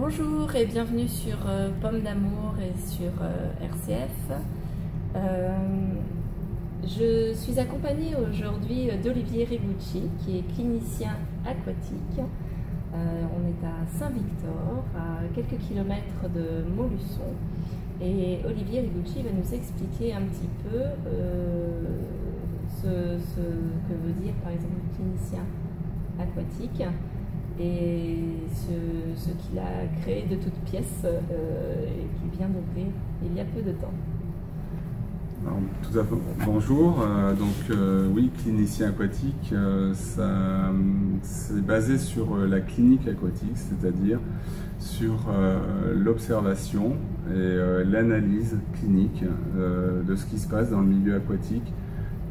Bonjour et bienvenue sur Pomme d'amour et sur RCF. Je suis accompagnée aujourd'hui d'Olivier Rigucci qui est clinicien aquatique. On est à Saint-Victor, à quelques kilomètres de Montluçon. Et Olivier Rigucci va nous expliquer un petit peu ce que veut dire par exemple clinicien aquatique et ce qu'il a créé de toutes pièces et qui vient d'ouvrir il y a peu de temps. Alors, tout d'abord, bonjour. Oui, clinicien aquatique, c'est basé sur la clinique aquatique, c'est-à-dire sur l'observation et l'analyse clinique de ce qui se passe dans le milieu aquatique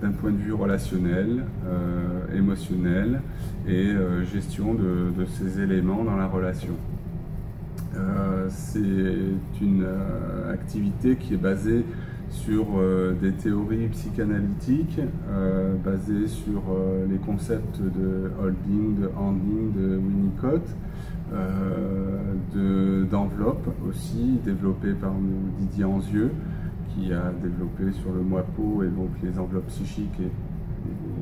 d'un point de vue relationnel, émotionnel et gestion de ces éléments dans la relation. C'est une activité qui est basée sur des théories psychanalytiques, basées sur les concepts de holding, de handling, de Winnicott, d'enveloppe aussi, développé par Didier Anzieux, qui a développé sur le MOIPO et donc les enveloppes psychiques et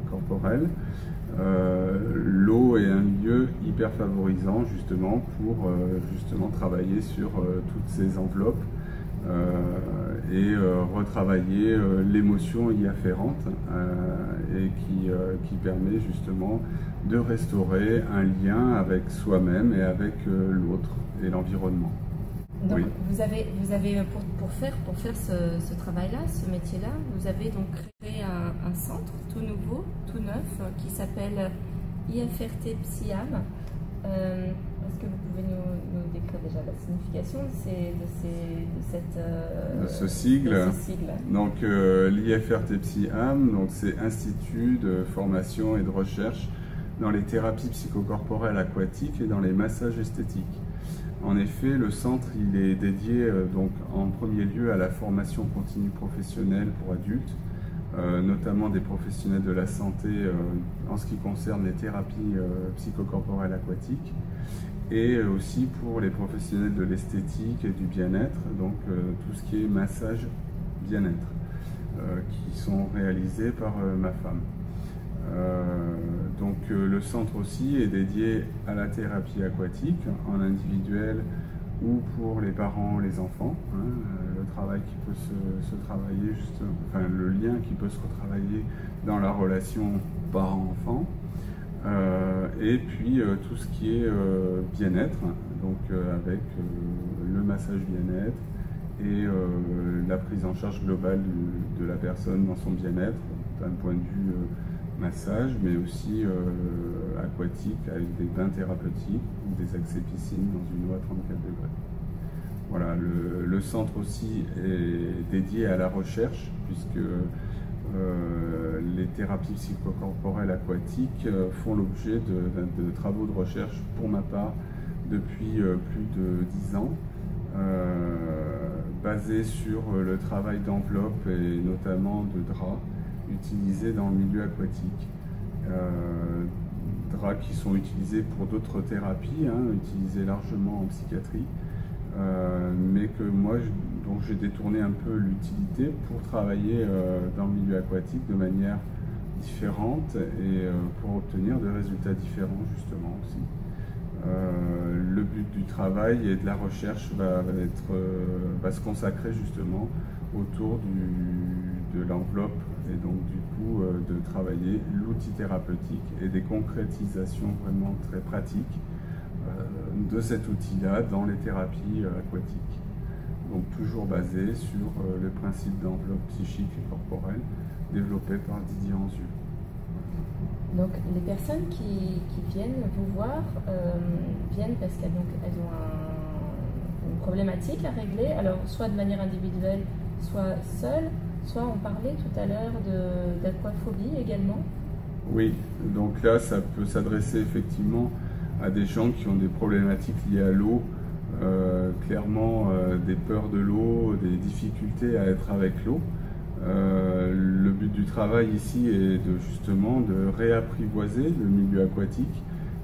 corporelles. L'eau est un lieu hyper favorisant justement pour travailler sur toutes ces enveloppes et retravailler l'émotion y afférente et qui permet justement de restaurer un lien avec soi-même et avec l'autre et l'environnement. Donc, oui. vous avez pour faire ce travail-là, ce métier-là, vous avez donc créé un centre tout nouveau, tout neuf, qui s'appelle IFRT Psyam. Est-ce que vous pouvez nous décrire déjà la signification de ce sigle? Donc l'IFRT Psyam, c'est Institut de formation et de recherche dans les thérapies psychocorporelles aquatiques et dans les massages esthétiques. En effet, le centre il est dédié donc en premier lieu à la formation continue professionnelle pour adultes, notamment des professionnels de la santé en ce qui concerne les thérapies psychocorporelles aquatiques, et aussi pour les professionnels de l'esthétique et du bien-être, donc tout ce qui est massage bien-être, qui sont réalisés par ma femme. Le centre aussi est dédié à la thérapie aquatique en individuel ou pour les parents, les enfants, le travail qui peut se travailler, le lien qui peut se retravailler dans la relation parent-enfant, et puis tout ce qui est bien-être, avec le massage bien-être et la prise en charge globale de la personne dans son bien-être, d'un point de vue massage, mais aussi aquatique avec des bains thérapeutiques ou des accès piscine dans une eau à 34 degrés. Voilà, le centre aussi est dédié à la recherche, puisque les thérapies psychocorporelles aquatiques font l'objet de travaux de recherche pour ma part depuis plus de 10 ans, basés sur le travail d'enveloppe et notamment de draps utilisés dans le milieu aquatique. Draps qui sont utilisés pour d'autres thérapies, utilisés largement en psychiatrie, mais que moi j'ai détourné un peu l'utilité pour travailler dans le milieu aquatique de manière différente et pour obtenir des résultats différents justement aussi. Le but du travail et de la recherche va se consacrer justement autour de l'enveloppe et donc du coup de travailler l'outil thérapeutique et des concrétisations vraiment très pratiques de cet outil-là dans les thérapies aquatiques. Donc toujours basé sur le principe d'enveloppe psychique et corporelle développé par Didier Anzieux. Donc les personnes qui viennent vous voir viennent parce qu'elles ont une problématique à régler, alors soit de manière individuelle, soit seule, soit on parlait tout à l'heure d'aquaphobie également. Oui, donc là ça peut s'adresser effectivement à des gens qui ont des problématiques liées à l'eau, clairement des peurs de l'eau, des difficultés à être avec l'eau. Le but du travail ici est justement de réapprivoiser le milieu aquatique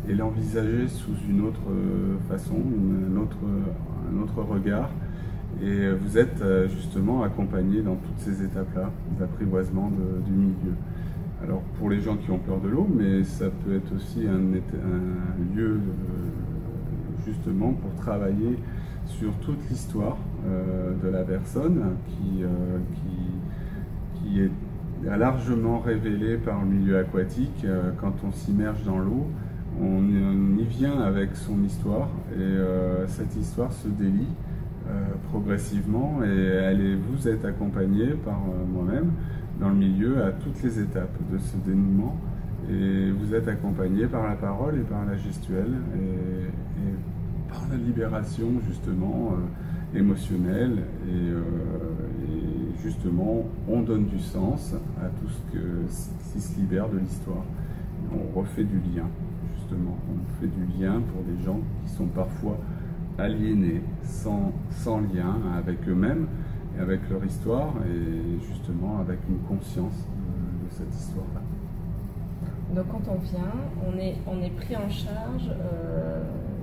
et l'envisager sous une autre façon, un autre regard. Et vous êtes justement accompagné dans toutes ces étapes-là d'apprivoisement du milieu. Alors pour les gens qui ont peur de l'eau, mais ça peut être aussi un lieu justement pour travailler sur toute l'histoire de la personne qui est largement révélée par le milieu aquatique. Quand on s'immerge dans l'eau, on y vient avec son histoire et cette histoire se délie progressivement et vous êtes accompagné par moi-même dans le milieu à toutes les étapes de ce dénouement et vous êtes accompagné par la parole et par la gestuelle et par la libération justement émotionnelle et justement on donne du sens à tout ce qui se libère de l'histoire. On refait du lien justement, on fait du lien pour des gens qui sont parfois aliénés, sans lien avec eux-mêmes et avec leur histoire et justement avec une conscience de cette histoire-là. Donc quand on vient, on est pris en charge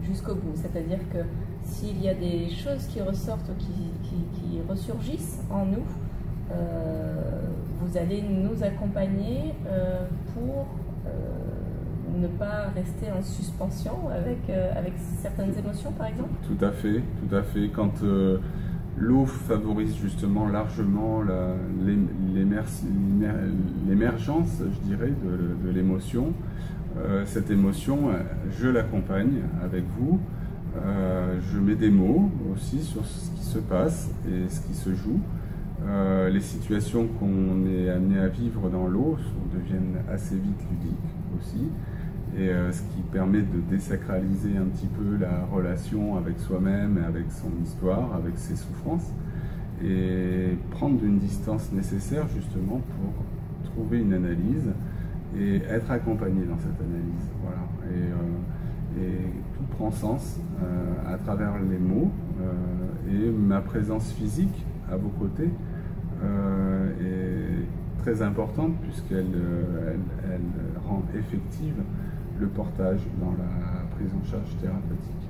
jusqu'au bout, c'est-à-dire que s'il y a des choses qui ressortent ou qui ressurgissent en nous, vous allez nous accompagner pour ne pas rester en suspension avec certaines émotions, par exemple? Tout à fait, tout à fait. Quand l'eau favorise justement largement l'émergence, je dirais, de l'émotion, cette émotion, je l'accompagne avec vous. Je mets des mots aussi sur ce qui se passe et ce qui se joue. Les situations qu'on est amené à vivre dans l'eau deviennent assez vite ludiques aussi. Et ce qui permet de désacraliser un petit peu la relation avec soi-même, avec son histoire, avec ses souffrances, et prendre une distance nécessaire justement pour trouver une analyse et être accompagné dans cette analyse. Voilà. Et tout prend sens à travers les mots et ma présence physique à vos côtés est très importante puisqu'elle elle rend effective le portage dans la prise en charge thérapeutique.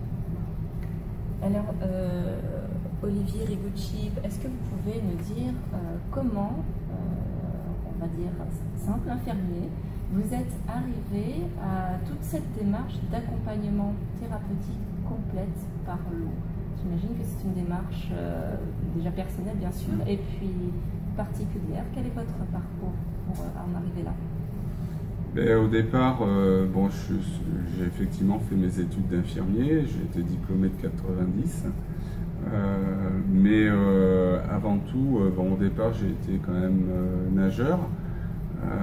Alors, Olivier Rigucci, est-ce que vous pouvez nous dire comment, on va dire, simple infirmier, vous êtes arrivé à toute cette démarche d'accompagnement thérapeutique complète par l'eau? J'imagine que c'est une démarche déjà personnelle, bien sûr, et puis particulière. Quel est votre parcours pour en arriver là? Au départ, bon, j'ai effectivement fait mes études d'infirmier, j'ai été diplômé de 90, mais avant tout, bon, au départ j'ai été quand même nageur.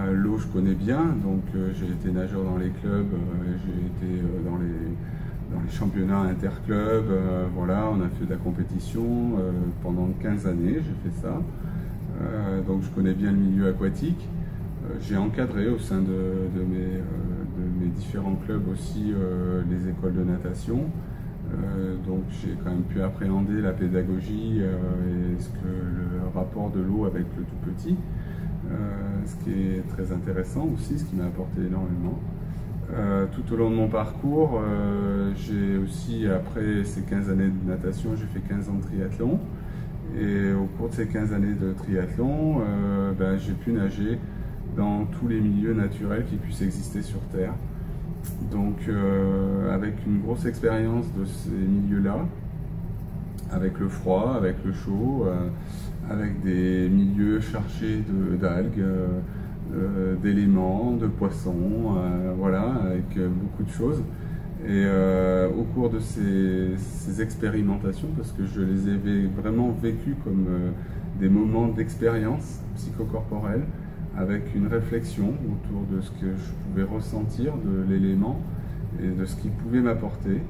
L'eau je connais bien, donc j'ai été nageur dans les clubs, j'ai été dans les championnats interclubs, voilà, on a fait de la compétition pendant 15 années, j'ai fait ça, donc je connais bien le milieu aquatique. J'ai encadré au sein de mes différents clubs aussi les écoles de natation, donc j'ai quand même pu appréhender la pédagogie et le rapport de l'eau avec le tout petit, ce qui est très intéressant aussi, ce qui m'a apporté énormément. Tout au long de mon parcours, j'ai aussi, après ces 15 années de natation, j'ai fait 15 ans de triathlon, et au cours de ces 15 années de triathlon, j'ai pu nager dans tous les milieux naturels qui puissent exister sur Terre. Donc avec une grosse expérience de ces milieux-là, avec le froid, avec le chaud, avec des milieux chargés d'algues, d'éléments, de poissons, voilà, avec beaucoup de choses. Et au cours de ces expérimentations, parce que je les ai vraiment vécues comme des moments d'expérience psychocorporelle, avec une réflexion autour de ce que je pouvais ressentir de l'élément et de ce qu'il pouvait m'apporter.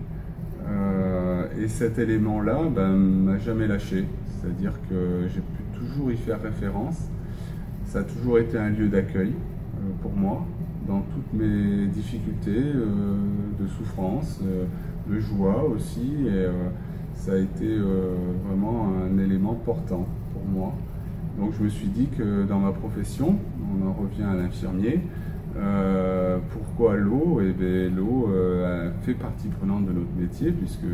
Et cet élément-là m'a jamais lâché, c'est-à-dire que j'ai pu toujours y faire référence. Ça a toujours été un lieu d'accueil pour moi, dans toutes mes difficultés de souffrance, de joie aussi, et ça a été vraiment un élément portant pour moi. Donc je me suis dit que dans ma profession, on en revient à l'infirmier, Pourquoi l'eau? Eh bien, l'eau fait partie prenante de notre métier, puisque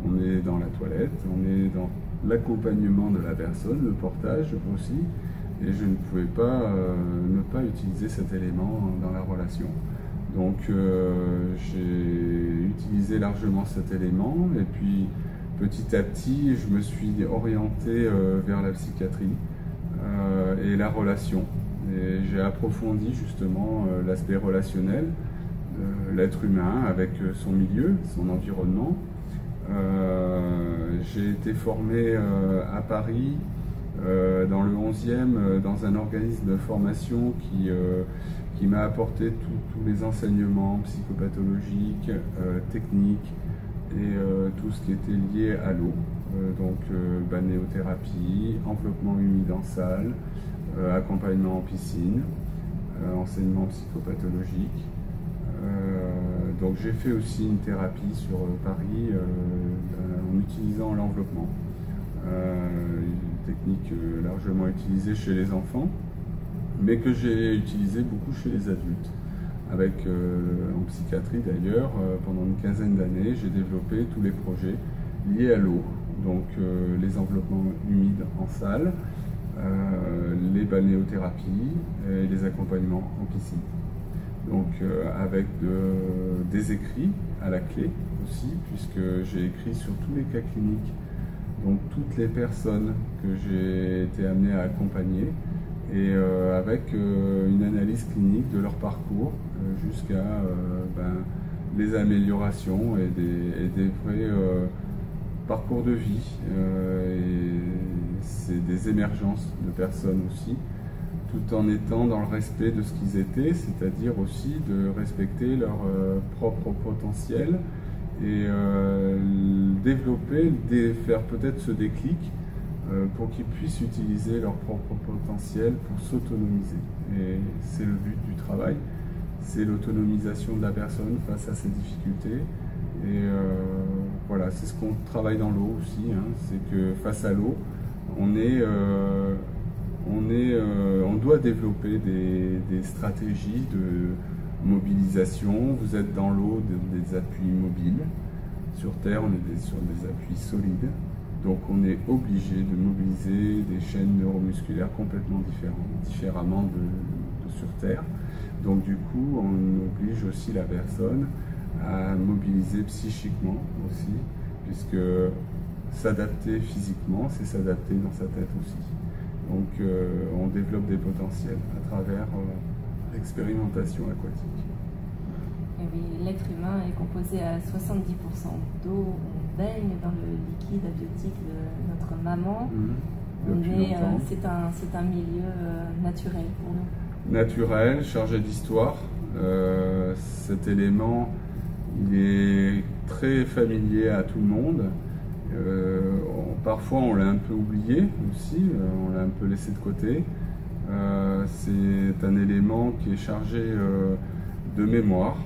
on est dans la toilette, on est dans l'accompagnement de la personne, le portage aussi, et je ne pouvais pas ne pas utiliser cet élément dans la relation. Donc j'ai utilisé largement cet élément, et puis petit à petit je me suis orienté vers la psychiatrie et la relation. Et j'ai approfondi justement l'aspect relationnel, l'être humain avec son milieu, son environnement. J'ai été formé à Paris, dans le 11e, dans un organisme de formation qui m'a apporté tous les enseignements psychopathologiques, techniques et tout ce qui était lié à l'eau. Donc balnéothérapie, enveloppement humide en salle, accompagnement en piscine, enseignement psychopathologique. Donc j'ai fait aussi une thérapie sur Paris en utilisant l'enveloppement, une technique largement utilisée chez les enfants, mais que j'ai utilisée beaucoup chez les adultes. En psychiatrie d'ailleurs, pendant une quinzaine d'années, j'ai développé tous les projets liés à l'eau, donc les enveloppements humides en salle, les balnéothérapies et les accompagnements en piscine. Donc avec des écrits à la clé aussi, puisque j'ai écrit sur tous les cas cliniques, donc toutes les personnes que j'ai été amené à accompagner, et avec une analyse clinique de leur parcours jusqu'à les améliorations et des vrais parcours de vie. Et c'est des émergences de personnes aussi, tout en étant dans le respect de ce qu'ils étaient, c'est-à-dire aussi de respecter leur propre potentiel et développer, faire peut-être ce déclic pour qu'ils puissent utiliser leur propre potentiel pour s'autonomiser. Et c'est le but du travail, c'est l'autonomisation de la personne face à ses difficultés. Et voilà, c'est ce qu'on travaille dans l'eau aussi, hein, c'est que face à l'eau, on doit développer des stratégies de mobilisation. Vous êtes dans l'eau, des appuis mobiles. Sur Terre, on est sur des appuis solides. Donc on est obligé de mobiliser des chaînes neuromusculaires complètement différemment de sur Terre. Donc du coup, on oblige aussi la personne à mobiliser psychiquement aussi, puisque s'adapter physiquement, c'est s'adapter dans sa tête aussi. Donc on développe des potentiels à travers l'expérimentation aquatique. Et oui, l'être humain est composé à 70% d'eau. On baigne dans le liquide abiotique de notre maman. C'est un milieu naturel pour nous. Naturel, chargé d'histoire. Cet élément, il est très familier à tout le monde. Parfois on l'a un peu oublié aussi, on l'a un peu laissé de côté. C'est un élément qui est chargé de mémoire,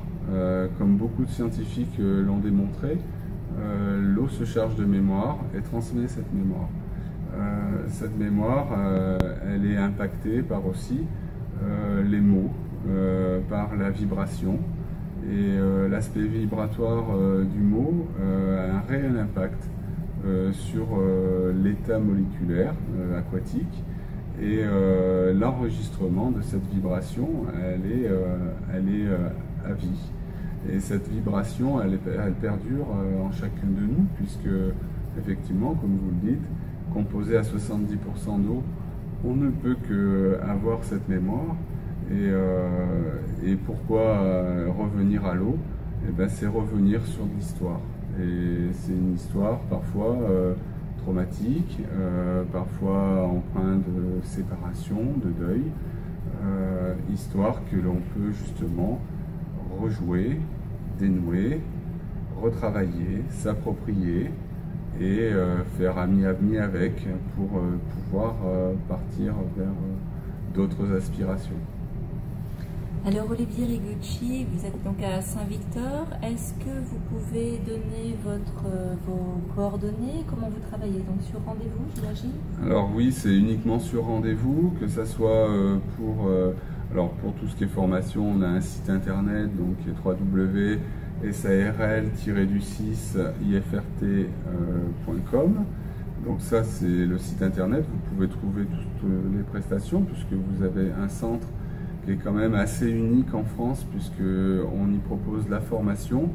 comme beaucoup de scientifiques l'ont démontré. L'eau se charge de mémoire et transmet cette mémoire. Cette mémoire, elle est impactée par aussi les mots, par la vibration. Et l'aspect vibratoire du mot a un réel impact sur l'état moléculaire aquatique, et l'enregistrement de cette vibration, elle est à vie. Et cette vibration, elle perdure en chacun de nous, puisque effectivement, comme vous le dites, composé à 70% d'eau, on ne peut qu'avoir cette mémoire. Et pourquoi revenir à l'eau? Eh ben, c'est revenir sur l'histoire. Et c'est une histoire parfois traumatique, parfois empreinte de séparation, de deuil, histoire que l'on peut justement rejouer, dénouer, retravailler, s'approprier et faire ami avec pour pouvoir partir vers d'autres aspirations. Alors Olivier Rigucci, vous êtes donc à Saint-Victor. Est-ce que vous pouvez donner vos coordonnées? Comment vous travaillez? Donc sur rendez-vous, j'imagine? Alors oui, c'est uniquement sur rendez-vous, que ce soit pour Alors pour tout ce qui est formation, on a un site internet, donc www.sarl-du6ifrt.com. Donc ça c'est le site internet, vous pouvez trouver toutes les prestations puisque vous avez un centre qui est quand même assez unique en France puisqu'on y propose la formation,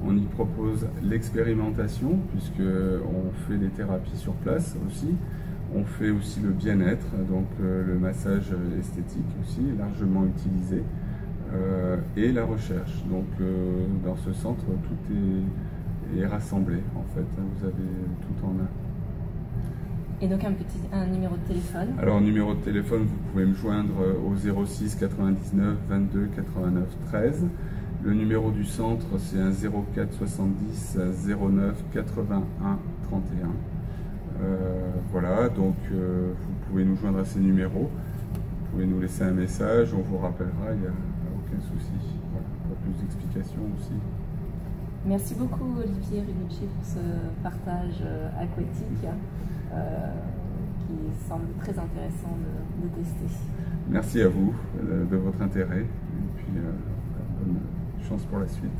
on y propose l'expérimentation puisqu'on fait des thérapies sur place aussi. On fait aussi le bien-être, donc le massage esthétique aussi, largement utilisé, et la recherche. Donc dans ce centre, tout est rassemblé en fait, vous avez tout en un. Et donc un numéro de téléphone? Alors numéro de téléphone, vous pouvez me joindre au 06 99 22 89 13. Le numéro du centre, c'est un 04 70 09 81 31. Voilà, donc vous pouvez nous joindre à ces numéros, vous pouvez nous laisser un message, on vous rappellera, il n'y a aucun souci. Voilà, pour plus d'explications aussi. Merci beaucoup Olivier Rigucci pour ce partage aquatique qui semble très intéressant de tester. Merci à vous de votre intérêt et puis bonne chance pour la suite.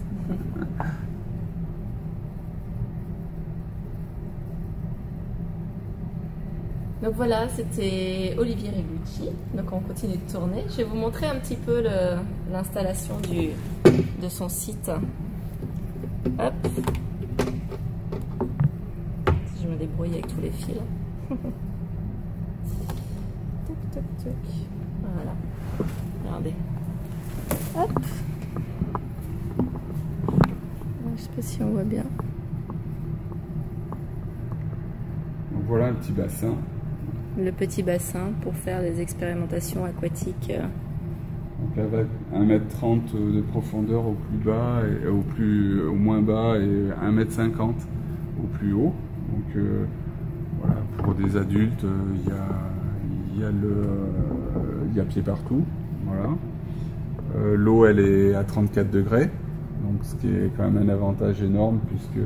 Donc voilà, c'était Olivier Rigucci. Donc on continue de tourner. Je vais vous montrer un petit peu l'installation de son site. Hop. Si je me débrouille avec tous les fils. Toc, toc, toc. Voilà. Regardez. Hop. Je ne sais pas si on voit bien. Donc voilà un petit bassin. Le petit bassin pour faire des expérimentations aquatiques. Donc avec 1,30 m de profondeur au plus bas, et au moins bas, et 1,50 m au plus haut. Donc voilà, pour des adultes, il y a pied partout. Voilà. L'eau elle est à 34 degrés, donc ce qui est quand même un avantage énorme puisque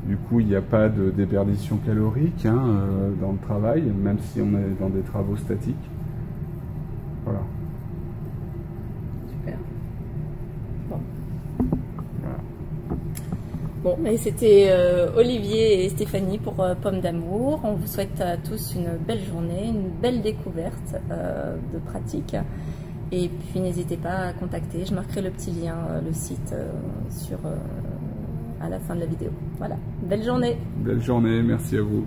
du coup, il n'y a pas de déperdition calorique dans le travail, même si on est dans des travaux statiques. Voilà. Super. Bon. Voilà. Bon, mais c'était Olivier et Stéphanie pour Pomme d'amour. On vous souhaite à tous une belle journée, une belle découverte de pratique. Et puis n'hésitez pas à contacter. Je marquerai le petit lien, le site à la fin de la vidéo. Voilà. Belle journée. Belle journée, merci à vous.